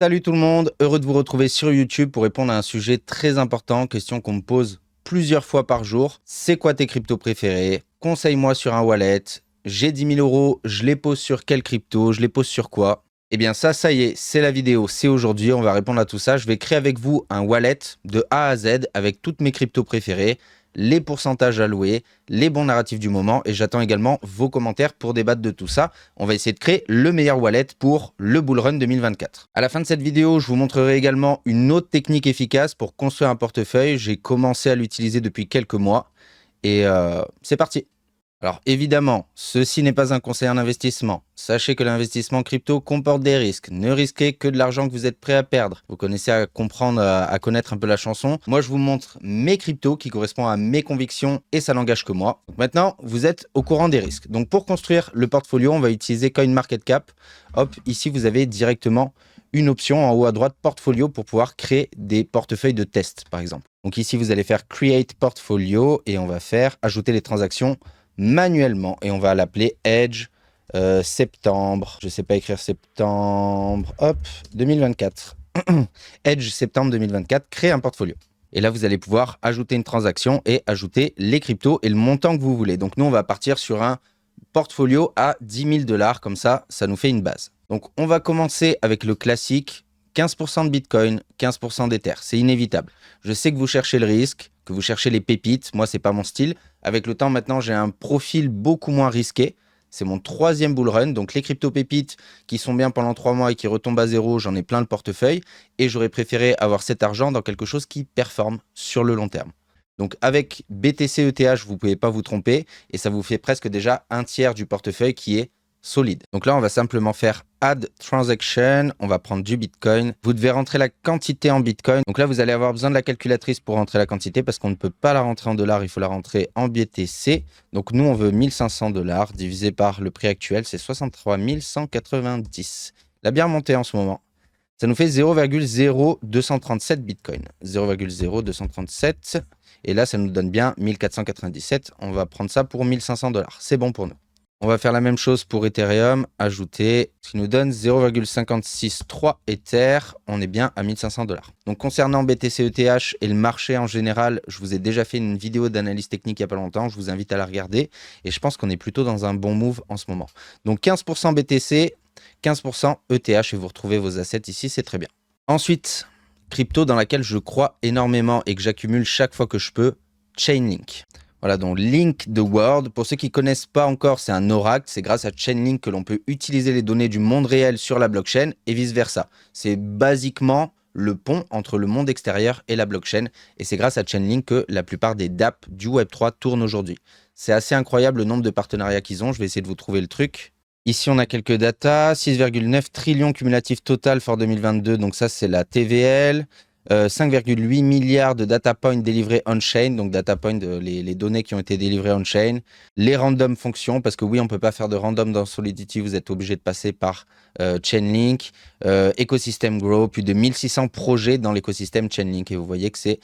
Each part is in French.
Salut tout le monde, heureux de vous retrouver sur YouTube pour répondre à un sujet très important, question qu'on me pose plusieurs fois par jour. C'est quoi tes cryptos préférés? Conseille-moi sur un wallet. J'ai 10 000 euros, je les pose sur quelle crypto? Je les pose sur quoi? Eh bien ça y est, c'est la vidéo, c'est aujourd'hui, on va répondre à tout ça. Je vais créer avec vous un wallet de A à Z avec toutes mes cryptos préférées, les pourcentages alloués, les bons narratifs du moment et j'attends également vos commentaires pour débattre de tout ça. On va essayer de créer le meilleur wallet pour le Bull Run 2024. À la fin de cette vidéo, je vous montrerai également une autre technique efficace pour construire un portefeuille. J'ai commencé à l'utiliser depuis quelques mois et c'est parti. Alors évidemment, ceci n'est pas un conseil en investissement. Sachez que l'investissement crypto comporte des risques. Ne risquez que de l'argent que vous êtes prêt à perdre. Vous connaissez à comprendre, à connaître un peu la chanson. Moi, je vous montre mes cryptos qui correspondent à mes convictions et ça n'engage que moi. Donc maintenant, vous êtes au courant des risques. Donc pour construire le portfolio, on va utiliser CoinMarketCap. Hop, ici vous avez directement une option en haut à droite, portfolio, pour pouvoir créer des portefeuilles de test, par exemple. Donc ici, vous allez faire Create Portfolio et on va faire ajouter les transactions manuellement et on va l'appeler Edge septembre, je sais pas écrire septembre, hop, 2024. Edge septembre 2024, créer un portfolio. Et là, vous allez pouvoir ajouter une transaction et ajouter les cryptos et le montant que vous voulez. Donc nous, on va partir sur un portfolio à 10 000 $, comme ça nous fait une base. Donc on va commencer avec le classique, 15% de Bitcoin, 15% d'Ether, c'est inévitable. Je sais que vous cherchez le risque, que vous cherchez les pépites, moi c'est pas mon style. Avec le temps maintenant j'ai un profil beaucoup moins risqué, c'est mon 3e bull run, donc les crypto pépites qui sont bien pendant 3 mois et qui retombent à zéro, j'en ai plein le portefeuille et j'aurais préféré avoir cet argent dans quelque chose qui performe sur le long terme. Donc avec BTC ETH, vous ne pouvez pas vous tromper et ça vous fait presque déjà un tiers du portefeuille qui est solide. Donc là, on va simplement faire Add Transaction. On va prendre du Bitcoin. Vous devez rentrer la quantité en Bitcoin. Donc là, vous allez avoir besoin de la calculatrice pour rentrer la quantité parce qu'on ne peut pas la rentrer en dollars. Il faut la rentrer en BTC. Donc nous, on veut 1500 $ divisé par le prix actuel. C'est 63 190. La bien remontée en ce moment. Ça nous fait 0,0237 Bitcoin. 0,0237. Et là, ça nous donne bien 1497. On va prendre ça pour 1500 $. C'est bon pour nous. On va faire la même chose pour Ethereum, ajouter, ce qui nous donne 0,563 Ether. On est bien à 1500 $. Donc concernant BTC ETH et le marché en général, je vous ai déjà fait une vidéo d'analyse technique il n'y a pas longtemps. Je vous invite à la regarder. Et je pense qu'on est plutôt dans un bon move en ce moment. Donc 15% BTC, 15% ETH et vous retrouvez vos assets ici, c'est très bien. Ensuite, crypto dans laquelle je crois énormément et que j'accumule chaque fois que je peux, Chainlink. Voilà, donc Link the World. Pour ceux qui ne connaissent pas encore, c'est un oracle. C'est grâce à Chainlink que l'on peut utiliser les données du monde réel sur la blockchain et vice-versa. C'est basiquement le pont entre le monde extérieur et la blockchain. Et c'est grâce à Chainlink que la plupart des dApp du Web3 tournent aujourd'hui. C'est assez incroyable le nombre de partenariats qu'ils ont. Je vais essayer de vous trouver le truc. Ici, on a quelques datas. 6,9 trillions cumulatifs total for 2022. Donc ça, c'est la TVL. 5,8 milliards de data points délivrés on-chain, donc data points, les données qui ont été délivrées on-chain, les random fonctions, parce que oui, on ne peut pas faire de random dans Solidity, vous êtes obligé de passer par Chainlink, Ecosystem Grow, plus de 1600 projets dans l'écosystème Chainlink, et vous voyez que c'est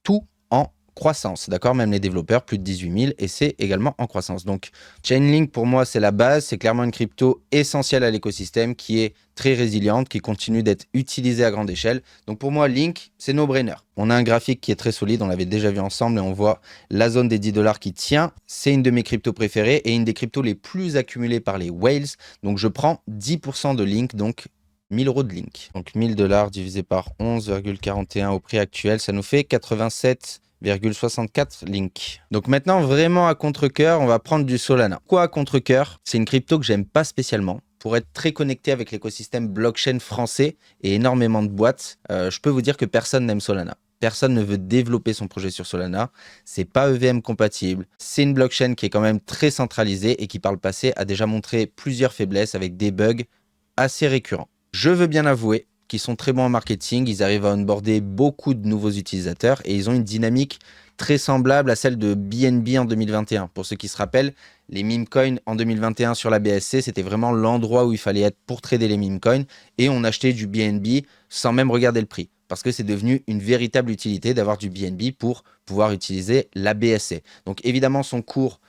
tout en croissance, d'accord? Même les développeurs, plus de 18 000, et c'est également en croissance. Donc, Chainlink, pour moi, c'est la base. C'est clairement une crypto essentielle à l'écosystème qui est très résiliente, qui continue d'être utilisée à grande échelle. Donc, pour moi, Link, c'est no-brainer. On a un graphique qui est très solide. On l'avait déjà vu ensemble et on voit la zone des 10 $ qui tient. C'est une de mes cryptos préférées et une des cryptos les plus accumulées par les whales. Donc, je prends 10% de Link, donc 1000 € de Link. Donc, 1000 $ divisé par 11,41 au prix actuel, ça nous fait 87,64 Link. Donc maintenant, vraiment à contre-cœur, on va prendre du Solana. Quoi à contre-cœur? C'est une crypto que j'aime pas spécialement. Pour être très connecté avec l'écosystème blockchain français et énormément de boîtes, je peux vous dire que personne n'aime Solana. Personne ne veut développer son projet sur Solana. C'est pas EVM compatible. C'est une blockchain qui est quand même très centralisée et qui par le passé a déjà montré plusieurs faiblesses avec des bugs assez récurrents. Je veux bien avouer qu'ils sont très bons en marketing, ils arrivent à onboarder beaucoup de nouveaux utilisateurs et ils ont une dynamique très semblable à celle de BNB en 2021. Pour ceux qui se rappellent, les meme coins en 2021 sur la BSC, c'était vraiment l'endroit où il fallait être pour trader les meme coins et on achetait du BNB sans même regarder le prix parce que c'est devenu une véritable utilité d'avoir du BNB pour pouvoir utiliser la BSC. Donc évidemment, son cours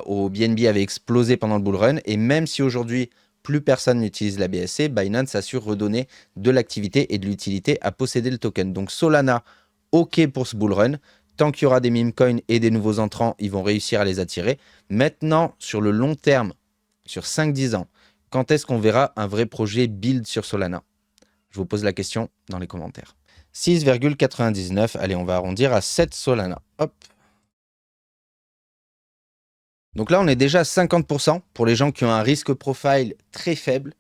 au BNB avait explosé pendant le bull run et même si aujourd'hui plus personne n'utilise la BSC, Binance assure redonner de l'activité et de l'utilité à posséder le token. Donc Solana, ok pour ce bull run. Tant qu'il y aura des meme coins et des nouveaux entrants, ils vont réussir à les attirer. Maintenant, sur le long terme, sur 5-10 ans, quand est-ce qu'on verra un vrai projet build sur Solana? Je vous pose la question dans les commentaires. 6,99, allez, on va arrondir à 7 Solana. Hop. Donc là, on est déjà à 50% pour les gens qui ont un risque profile très faible.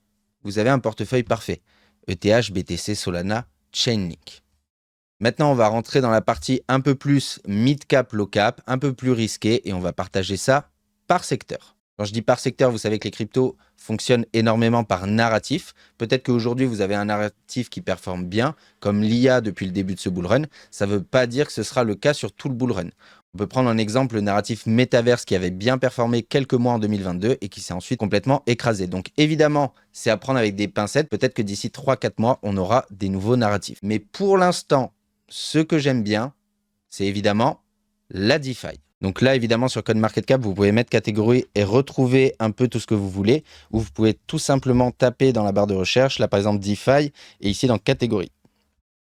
Vous avez un portefeuille parfait. ETH, BTC, Solana, Chainlink. Maintenant, on va rentrer dans la partie un peu plus mid-cap, low-cap, un peu plus risqué et on va partager ça par secteur. Quand je dis par secteur, vous savez que les cryptos fonctionnent énormément par narratif. Peut-être qu'aujourd'hui, vous avez un narratif qui performe bien, comme l'IA depuis le début de ce bull run. Ça ne veut pas dire que ce sera le cas sur tout le bull run. On peut prendre un exemple, le narratif Metaverse qui avait bien performé quelques mois en 2022 et qui s'est ensuite complètement écrasé. Donc évidemment, c'est à prendre avec des pincettes. Peut-être que d'ici 3-4 mois, on aura des nouveaux narratifs. Mais pour l'instant, ce que j'aime bien, c'est évidemment la DeFi. Donc là, évidemment, sur CoinMarketCap, vous pouvez mettre catégorie et retrouver un peu tout ce que vous voulez. Ou vous pouvez tout simplement taper dans la barre de recherche, là par exemple DeFi, et ici dans catégorie.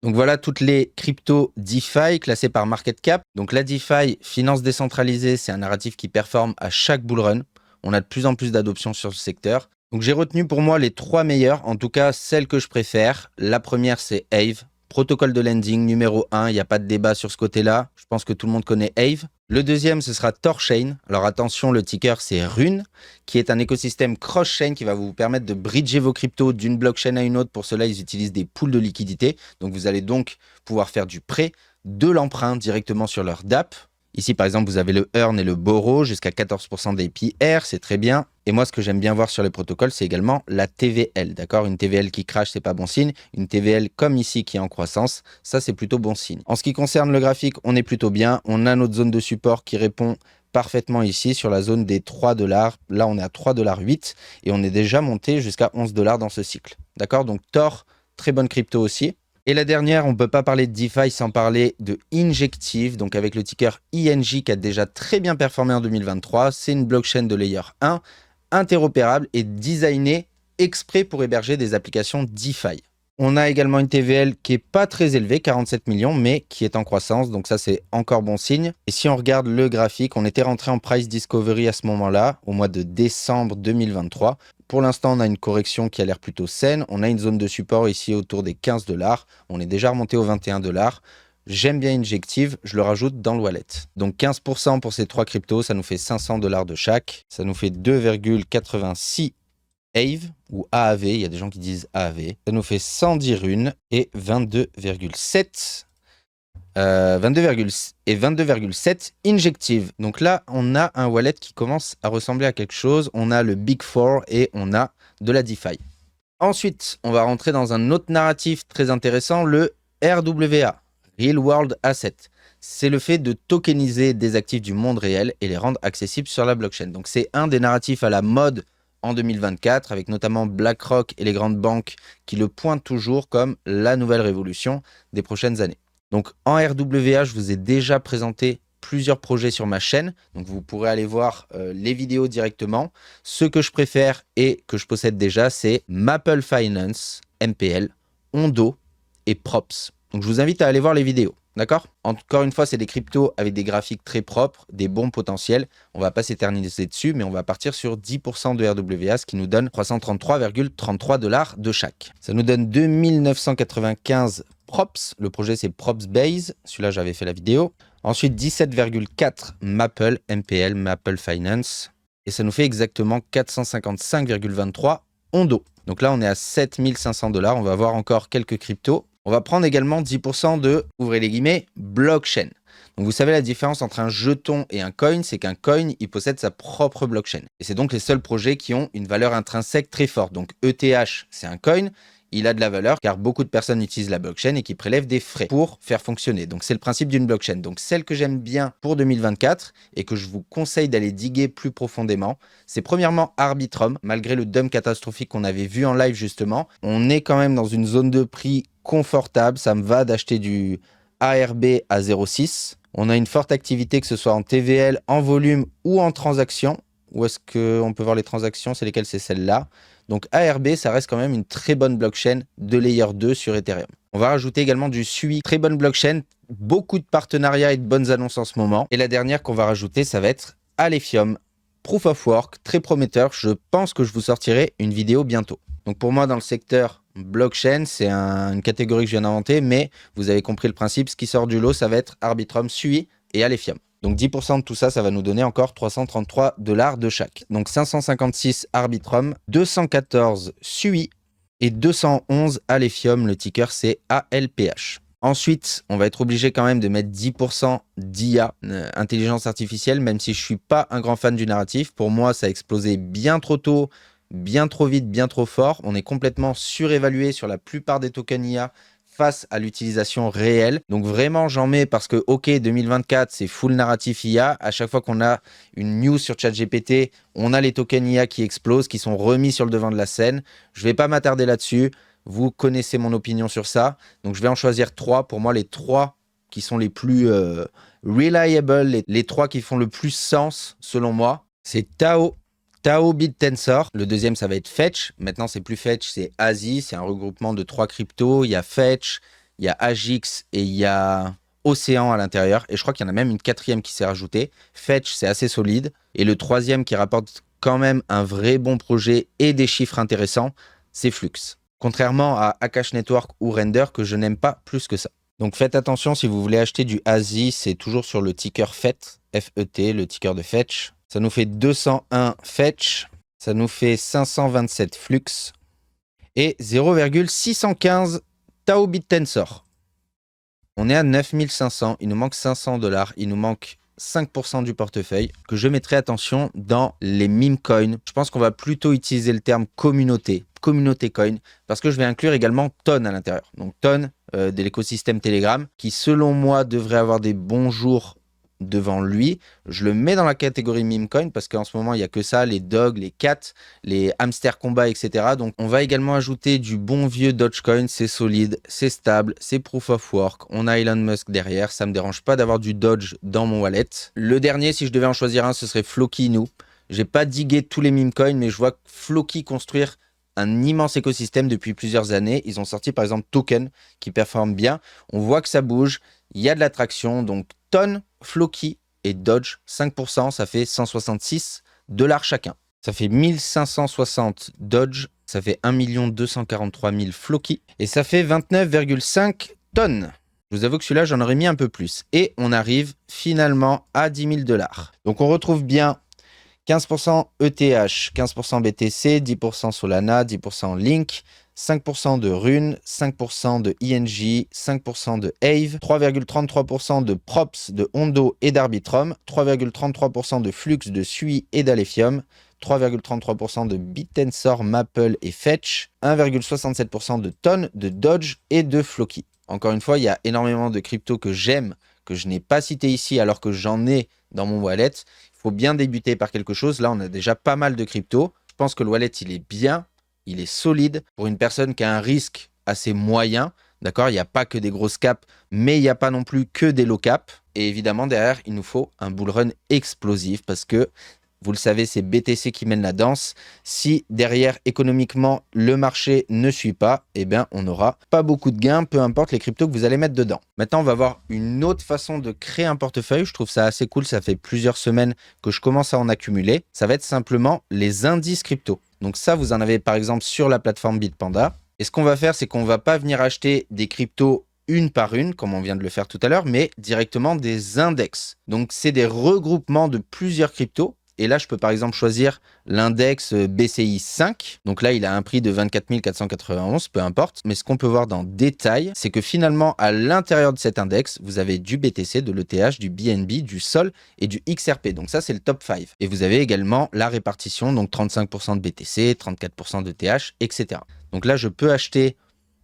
Donc voilà toutes les cryptos DeFi classées par market cap. Donc la DeFi, finance décentralisée, c'est un narratif qui performe à chaque bull run. On a de plus en plus d'adoption sur ce secteur. Donc j'ai retenu pour moi les 3 meilleures, en tout cas celles que je préfère. La première, c'est Aave, protocole de lending numéro 1, il n'y a pas de débat sur ce côté-là. Je pense que tout le monde connaît Aave. Le deuxième, ce sera Thorchain. Alors attention, le ticker, c'est Rune, qui est un écosystème cross-chain qui va vous permettre de bridger vos cryptos d'une blockchain à une autre. Pour cela, ils utilisent des pools de liquidité. Donc vous allez donc pouvoir faire du prêt, de l'emprunt directement sur leur DApp. Ici, par exemple, vous avez le Earn et le Borrow, jusqu'à 14% d'APR, c'est très bien. Et moi, ce que j'aime bien voir sur les protocoles, c'est également la TVL, d'accord? Une TVL qui crache, c'est pas bon signe. Une TVL comme ici, qui est en croissance, ça, c'est plutôt bon signe. En ce qui concerne le graphique, on est plutôt bien. On a notre zone de support qui répond parfaitement ici sur la zone des 3 $. Là, on est à 3,08 $ et on est déjà monté jusqu'à 11 $ dans ce cycle, d'accord? Donc, Thor, très bonne crypto aussi. Et la dernière, on ne peut pas parler de DeFi sans parler de Injective, donc avec le ticker INJ qui a déjà très bien performé en 2023. C'est une blockchain de layer 1, interopérable et designée exprès pour héberger des applications DeFi. On a également une TVL qui n'est pas très élevée, 47 millions, mais qui est en croissance, donc ça c'est encore bon signe. Et si on regarde le graphique, on était rentré en price discovery à ce moment-là, au mois de décembre 2023. Pour l'instant, on a une correction qui a l'air plutôt saine. On a une zone de support ici autour des 15 $. On est déjà remonté aux 21 $. J'aime bien Injective, je le rajoute dans le wallet. Donc 15% pour ces 3 cryptos, ça nous fait 500 $ de chaque. Ça nous fait 2,86 Aave ou AAV, il y a des gens qui disent AAV. Ça nous fait 110 runes et 22,7 Injective. Donc là, on a un wallet qui commence à ressembler à quelque chose. On a le Big Four et on a de la DeFi. Ensuite, on va rentrer dans un autre narratif très intéressant, le RWA, Real World Asset. C'est le fait de tokeniser des actifs du monde réel et les rendre accessibles sur la blockchain. Donc c'est un des narratifs à la mode en 2024, avec notamment BlackRock et les grandes banques qui le pointent toujours comme la nouvelle révolution des prochaines années. Donc en RWA, je vous ai déjà présenté plusieurs projets sur ma chaîne, donc vous pourrez aller voir les vidéos directement. Ce que je préfère et que je possède déjà, c'est Maple Finance, MPL, Ondo et Props. Donc je vous invite à aller voir les vidéos. D'accord? Encore une fois, c'est des cryptos avec des graphiques très propres, des bons potentiels. On ne va pas s'éterniser dessus, mais on va partir sur 10% de RWA, ce qui nous donne 333,33 $ de chaque. Ça nous donne 2995 Props. Le projet, c'est Props Base. Celui-là, j'avais fait la vidéo. Ensuite, 17,4 Maple, MPL, Maple Finance. Et ça nous fait exactement 455,23 Ondo. Donc là, on est à 7500 $. On va voir encore quelques cryptos. On va prendre également 10% de, ouvrez les guillemets, blockchain. Donc vous savez la différence entre un jeton et un coin, c'est qu'un coin, il possède sa propre blockchain. Et c'est donc les seuls projets qui ont une valeur intrinsèque très forte. Donc ETH, c'est un coin, il a de la valeur car beaucoup de personnes utilisent la blockchain et qui prélèvent des frais pour faire fonctionner. Donc c'est le principe d'une blockchain. Donc celle que j'aime bien pour 2024 et que je vous conseille d'aller diguer plus profondément, c'est premièrement Arbitrum. Malgré le dump catastrophique qu'on avait vu en live justement, on est quand même dans une zone de prix confortable. Ça me va d'acheter du ARB à 0,6. On a une forte activité, que ce soit en TVL, en volume ou en transaction. Où est-ce qu'on peut voir les transactions? C'est lesquelles? C'est celle-là. Donc ARB, ça reste quand même une très bonne blockchain de Layer 2 sur Ethereum. On va rajouter également du SUI, très bonne blockchain, beaucoup de partenariats et de bonnes annonces en ce moment. Et la dernière qu'on va rajouter, ça va être Alephium, Proof of Work, très prometteur. Je pense que je vous sortirai une vidéo bientôt. Donc pour moi, dans le secteur blockchain, c'est une catégorie que je viens d'inventer, mais vous avez compris le principe. Ce qui sort du lot, ça va être Arbitrum, SUI et Alephium. Donc 10% de tout ça, ça va nous donner encore 333 $ de chaque. Donc 556 Arbitrum, 214 SUI et 211 Alephium. Le ticker, c'est ALPH. Ensuite, on va être obligé quand même de mettre 10% d'IA, intelligence artificielle, même si je ne suis pas un grand fan du narratif. Pour moi, ça a explosé bien trop tôt, bien trop vite, bien trop fort. On est complètement surévalué sur la plupart des tokens IA face à l'utilisation réelle. Donc vraiment, j'en mets parce que, ok, 2024, c'est full narratif IA. À chaque fois qu'on a une news sur ChatGPT, on a les tokens IA qui explosent, qui sont remis sur le devant de la scène. Je ne vais pas m'attarder là-dessus. Vous connaissez mon opinion sur ça. Donc, je vais en choisir 3. Pour moi, les 3 qui sont les plus reliable, les 3 qui font le plus sens, selon moi, c'est Tao BitTensor. Le deuxième, ça va être Fetch. Maintenant, c'est plus Fetch, c'est ASI. C'est un regroupement de 3 cryptos. Il y a Fetch, il y a Agix et il y a Océan à l'intérieur. Et je crois qu'il y en a même une 4e qui s'est rajoutée. Fetch, c'est assez solide. Et le 3e qui rapporte quand même un vrai bon projet et des chiffres intéressants, c'est Flux. Contrairement à Akash Network ou Render que je n'aime pas plus que ça. Donc faites attention, si vous voulez acheter du ASI, c'est toujours sur le ticker FET, F-E-T, le ticker de Fetch. Ça nous fait 201 Fetch, ça nous fait 527 Flux et 0,615 Tao BitTensor. On est à 9500, il nous manque 500 $, il nous manque 5% du portefeuille que je mettrai, attention, dans les meme coins. Je pense qu'on va plutôt utiliser le terme communauté coin, parce que je vais inclure également Ton à l'intérieur. Donc Ton de l'écosystème Telegram, qui selon moi devrait avoir des bons jours devant lui. Je le mets dans la catégorie meme coin parce qu'en ce moment il n'y a que ça, les dogs, les cats, les hamster combat, etc. Donc on va également ajouter du bon vieux Dogecoin. C'est solide, c'est stable, c'est proof of work. On a Elon Musk derrière, ça me dérange pas d'avoir du Doge dans mon wallet. Le dernier, si je devais en choisir un, ce serait Floki Inu. J'ai pas digué tous les meme coins, mais je vois Floki construire un immense écosystème depuis plusieurs années. Ils ont sorti par exemple Token qui performe bien. On voit que ça bouge, il y a de l'attraction. Donc Ton, Floki et Dodge, 5%, ça fait 166 $ chacun. Ça fait 1560 Dodge, ça fait 1 243 000 Floki et ça fait 29,5 tonnes. Je vous avoue que celui-là, j'en aurais mis un peu plus. Et on arrive finalement à 10 000 $. Donc on retrouve bien 15% ETH, 15% BTC, 10% Solana, 10% Link, 5% de Rune, 5% de INJ, 5% de Aave, 3,33% de Props, de Hondo et d'Arbitrum, 3,33% de Flux, de Sui et d'Alephium, 3,33% de BitTensor, Maple et Fetch, 1,67% de Ton, de Dodge et de Floki. Encore une fois, il y a énormément de cryptos que j'aime, que je n'ai pas cité ici alors que j'en ai dans mon wallet. Il faut bien débuter par quelque chose. Là, on a déjà pas mal de cryptos. Je pense que le wallet, il est bien, il est solide pour une personne qui a un risque assez moyen. D'accord, il n'y a pas que des grosses caps, mais il n'y a pas non plus que des low caps. Et évidemment, derrière, il nous faut un bull run explosif parce que vous le savez, c'est BTC qui mène la danse. Si derrière, économiquement, le marché ne suit pas, eh bien, on n'aura pas beaucoup de gains, peu importe les cryptos que vous allez mettre dedans. Maintenant, on va voir une autre façon de créer un portefeuille. Je trouve ça assez cool. Ça fait plusieurs semaines que je commence à en accumuler. Ça va être simplement les indices crypto. Donc ça, vous en avez par exemple sur la plateforme Bitpanda. Et ce qu'on va faire, c'est qu'on ne va pas venir acheter des cryptos une par une, comme on vient de le faire tout à l'heure, mais directement des index. Donc, c'est des regroupements de plusieurs cryptos. Et là, je peux par exemple choisir l'index BCI 5. Donc là, il a un prix de 24 491, peu importe. Mais ce qu'on peut voir dans détail, c'est que finalement, à l'intérieur de cet index, vous avez du BTC, de l'ETH, du BNB, du SOL et du XRP. Donc ça, c'est le top 5. Et vous avez également la répartition, donc 35% de BTC, 34% d'ETH, etc. Donc là, je peux acheter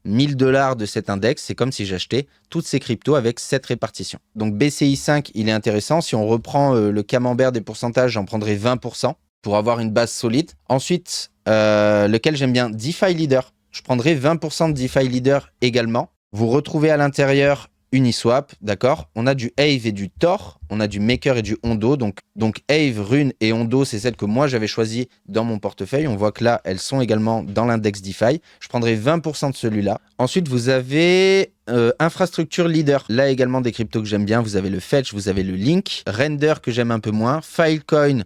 1000 $ de cet index, c'est comme si j'achetais toutes ces cryptos avec cette répartition. Donc BCI 5, il est intéressant. Si on reprend le camembert des pourcentages, j'en prendrai 20% pour avoir une base solide. Ensuite, lequel j'aime bien, DeFi Leader. Je prendrai 20% de DeFi Leader également. Vous retrouvez à l'intérieur Uniswap, d'accord. On a du Aave et du Tor, on a du Maker et du Ondo. Donc Aave, Rune et Ondo, c'est celles que moi j'avais choisies dans mon portefeuille. On voit que là, elles sont également dans l'index DeFi. Je prendrai 20% de celui-là. Ensuite, vous avez Infrastructure Leader. Là également des cryptos que j'aime bien. Vous avez le Fetch, vous avez le Link. Render que j'aime un peu moins. Filecoin,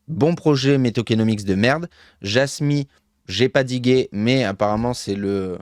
bon projet, mais tokenomics de merde. Jasmy, j'ai pas digué, mais apparemment c'est le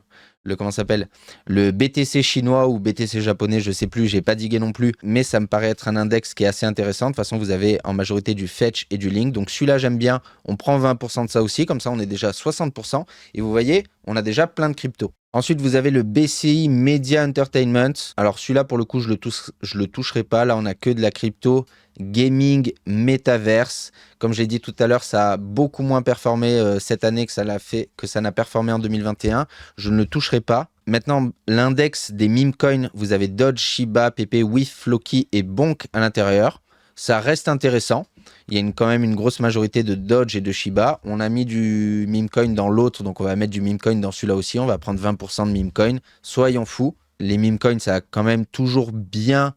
comment s'appelle, le BTC chinois ou BTC japonais, je sais plus, j'ai pas digué non plus, mais ça me paraît être un index qui est assez intéressant. De toute façon, vous avez en majorité du Fetch et du Link, donc celui-là j'aime bien, on prend 20% de ça aussi, comme ça on est déjà à 60%, et vous voyez, on a déjà plein de cryptos. Ensuite, vous avez le BCI Media Entertainment. Alors celui-là, pour le coup, je le toucherai pas. Là, on a que de la crypto, gaming, metaverse. Comme j'ai dit tout à l'heure, ça a beaucoup moins performé cette année que ça n'a performé en 2021. Je ne le toucherai pas. Maintenant, l'index des meme coins, vous avez Dodge, Shiba, PP, WIF, Floki et Bonk à l'intérieur. Ça reste intéressant. Il y a quand même une grosse majorité de Dodge et de Shiba. On a mis du meme coin dans l'autre, donc on va mettre du meme coin dans celui-là aussi. On va prendre 20% de meme coin. Soyons fous. Les meme coins, ça a quand même toujours bien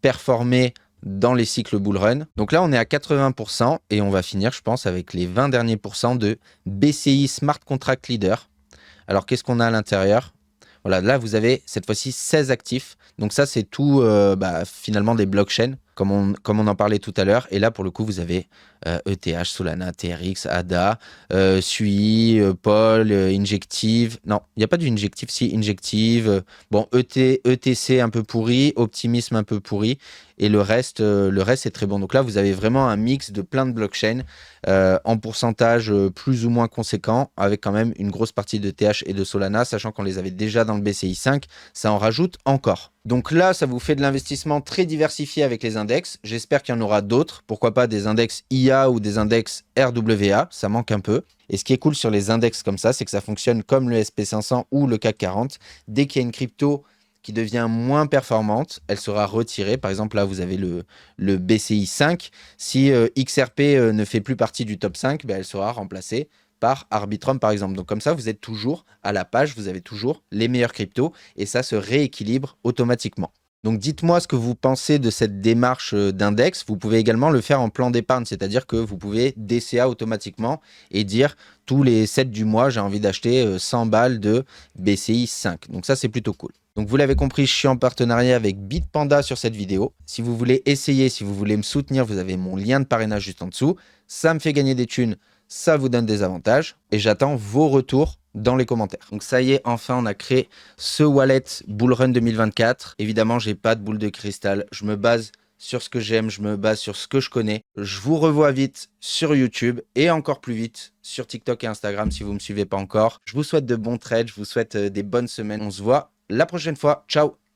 performé dans les cycles bull run. Donc là, on est à 80% et on va finir, je pense, avec les 20 derniers pourcents de BCI Smart Contract Leader. Alors, qu'est-ce qu'on a à l'intérieur ? Voilà, là, vous avez cette fois-ci 16 actifs. Donc ça, c'est tout finalement des blockchains, comme on en parlait tout à l'heure. Et là, pour le coup, vous avez ETH, Solana, TRX, ADA, SUI, Pol, Injective. Non, il n'y a pas du Injective, si, Injective. ETC un peu pourri, Optimism un peu pourri. Et le reste est très bon. Donc là, vous avez vraiment un mix de plein de blockchains en pourcentage plus ou moins conséquent, avec quand même une grosse partie de TH et de Solana, sachant qu'on les avait déjà dans le BCI 5, ça en rajoute encore. Donc là, ça vous fait de l'investissement très diversifié avec les index. J'espère qu'il y en aura d'autres. Pourquoi pas des index IA ou des index RWA, ça manque un peu. Et ce qui est cool sur les index comme ça, c'est que ça fonctionne comme le SP500 ou le CAC 40. Dès qu'il y a une crypto qui devient moins performante, elle sera retirée. Par exemple, là, vous avez le BCI 5. Si XRP ne fait plus partie du top 5, elle sera remplacée par Arbitrum, par exemple. Donc comme ça, vous êtes toujours à la page, vous avez toujours les meilleurs cryptos et ça se rééquilibre automatiquement. Donc dites-moi ce que vous pensez de cette démarche d'index. Vous pouvez également le faire en plan d'épargne, c'est-à-dire que vous pouvez DCA automatiquement et dire tous les 7 du mois, j'ai envie d'acheter 100 balles de BCI 5. Donc ça, c'est plutôt cool. Donc vous l'avez compris, je suis en partenariat avec Bitpanda sur cette vidéo. Si vous voulez essayer, si vous voulez me soutenir, vous avez mon lien de parrainage juste en dessous. Ça me fait gagner des thunes, ça vous donne des avantages et j'attends vos retours dans les commentaires. Donc ça y est, enfin on a créé ce wallet Bullrun 2024. Évidemment, j'ai pas de boule de cristal. Je me base sur ce que j'aime, je me base sur ce que je connais. Je vous revois vite sur YouTube et encore plus vite sur TikTok et Instagram si vous me suivez pas encore. Je vous souhaite de bons trades, je vous souhaite des bonnes semaines. On se voit la prochaine fois. Ciao!